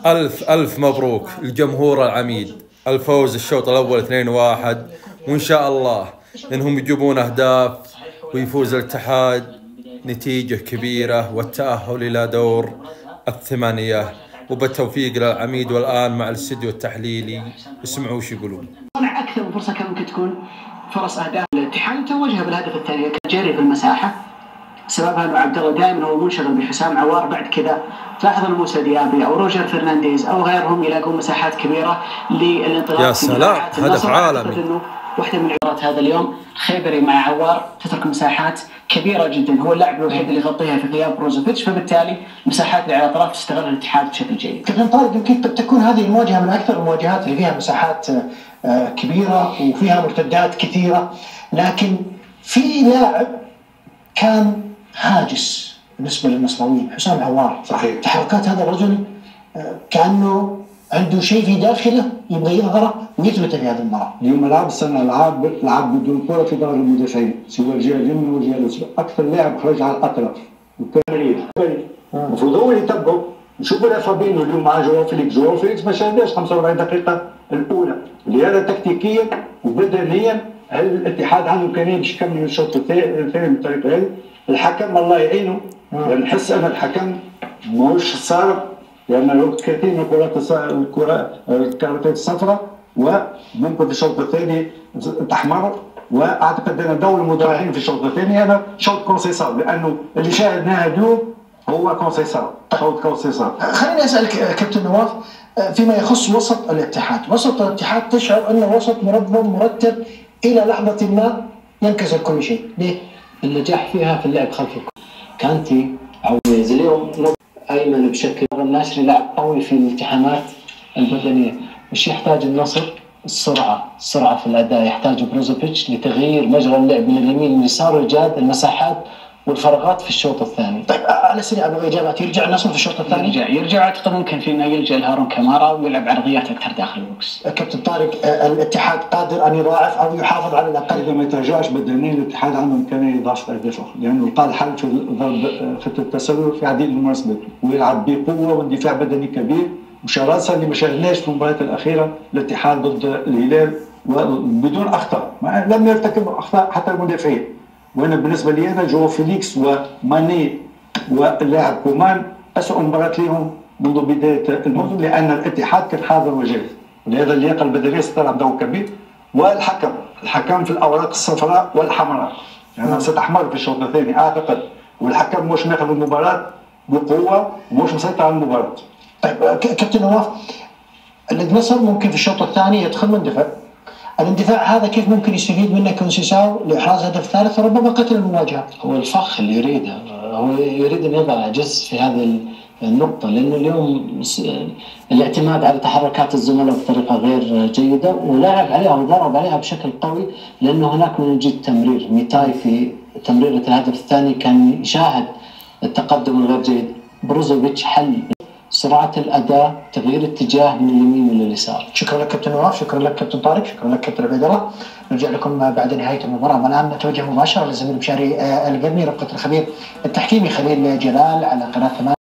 ألف ألف مبروك الجمهور العميد، الفوز الشوط الأول 2-1، وإن شاء الله إنهم يجيبون أهداف ويفوز الاتحاد نتيجة كبيرة والتأهل إلى دور الثمانية، وبالتوفيق للعميد. والآن مع الاستديو التحليلي اسمعوا وش يقولون. أكثر من فرصة كان ممكن تكون فرص أهداف الاتحاد توجها بالهدف الثاني، كان جري في المساحة سببها انه عبد الله دائما هو منشغل بحسام عوار. بعد كذا تلاحظ ان موسى ديابي او روجر فرنانديز او غيرهم يلاقون مساحات كبيره للانطلاق. يا سلام، هدف عالمي. انه واحده من عبارات هذا اليوم خيبري مع عوار تترك مساحات كبيره جدا، هو اللاعب الوحيد اللي يغطيها في غياب بروزوفيتش، فبالتالي مساحات اللي على الاطراف تستغلها الاتحاد بشكل جيد. كابتن طارق، يمكن تكون هذه المواجهه من اكثر المواجهات اللي فيها مساحات كبيره وفيها مرتدات كثيره، لكن في لاعب كان هاجس بالنسبه للنصراويين، حسام عوار. صحيح. تحركات هذا الرجل كانه عنده شيء في داخله يبغى يظهره ويثبته في هذه المباراه. اليوم لعب السنه لعب بدون كره في ظهر المدافعين، سواء الجهه اليمنى والجهه اليسرى، اكثر لاعب خرج على الاطراف. المفروض هو يتبعه، نشوف فابينو اليوم مع جواو فيليكس ما شاهدناش 45 دقيقه الاولى، لهذا تكتيكيا وبدنيا هل الاتحاد عنده امكانيه باش يكمل الشوط الثاني بالطريقه هذه؟ الحكم الله يعينه، يعني نحس ان الحكم ماهوش صارف، لان كثير من الكرات الصفراء وممكن في الشوط الثاني تحمر، واعتقد ان دور المدافعين في الشوط الثاني هذا شوط كونسيسار، لانه اللي شاهدناه اليوم هو كونسيسار، شوط كونسيسار. خليني اسالك كابتن نواف، فيما يخص وسط الاتحاد، وسط الاتحاد تشعر انه وسط منظم مرتب الى لحظه ما ينكسر كل شيء، ليه؟ النجاح فيها في اللعب خلف الكرة. كانتي عويز اليوم ايمن بشكل الناشري لاعب قوي في الالتحامات البدنيه، مش يحتاج النصر السرعه في الاداء، يحتاج بروزوفيتش لتغيير مجرى اللعب من اليمين لليسار وايجاد المساحات والفراغات في الشوط الثاني. طيب على سريع ابغى اجابات، يرجع النصر في الشوط الثاني؟ يرجع اعتقد ممكن فيما يلجا لهارون كامارا ويلعب عرضيات اكثر داخل البوكس. كابتن طارق، الاتحاد قادر ان يضاعف او يحافظ على الاقل؟ اذا ما يتراجعش بدنيا الاتحاد عنده امكانيه اضافه اهداف اخرى، لانه لقى الحل في ضرب خطه التسلل في عديد المناسبات، ويلعب بقوه واندفاع بدني كبير، وشراسه اللي ما شاهدناش في المباريات الاخيره الاتحاد ضد الهلال وبدون اخطاء، لم يرتكب اخطاء حتى المدافعين. وانا بالنسبه لي انا جواو فيليكس وماني واللاعب كومان اسوء مباراه لهم منذ بدايه الموسم، لان الاتحاد كان حاضر وجاهز، ولهذا اللياقه البدنيه ستلعب دور كبير. والحكم في الاوراق الصفراء والحمراء، يعني ستحمر في الشوط الثاني اعتقد، والحكم مش ماخذ المباراه بقوه ومش مسيطر على المباراه. طيب كابتن نواف، النصر ممكن في الشوط الثاني يدخل مندفع، الاندفاع هذا كيف ممكن يستفيد منه كونسيساو لاحراز هدف ثالث وربما قتل المواجهه؟ هو الفخ اللي يريده، هو يريد ان يضع جس في هذه النقطه، لانه اليوم الاعتماد على تحركات الزملاء بطريقه غير جيده، ولعب عليها وضرب عليها بشكل قوي، لانه هناك من جد تمرير ميتاي في تمريره الهدف الثاني كان يشاهد التقدم الغير جيد. بروزوفيتش حل سرعه الاداء، تغيير اتجاه من اليمين الى اليسار. شكرا لك كابتن نواف، شكرا لك كابتن طارق، شكرا لك كابتن عبيد الله. نرجع لكم بعد نهايه المباراه، والان نتوجه مباشره للزميل مشاري القرني رفقه الخبير التحكيمي خليل جلال على قناه 8.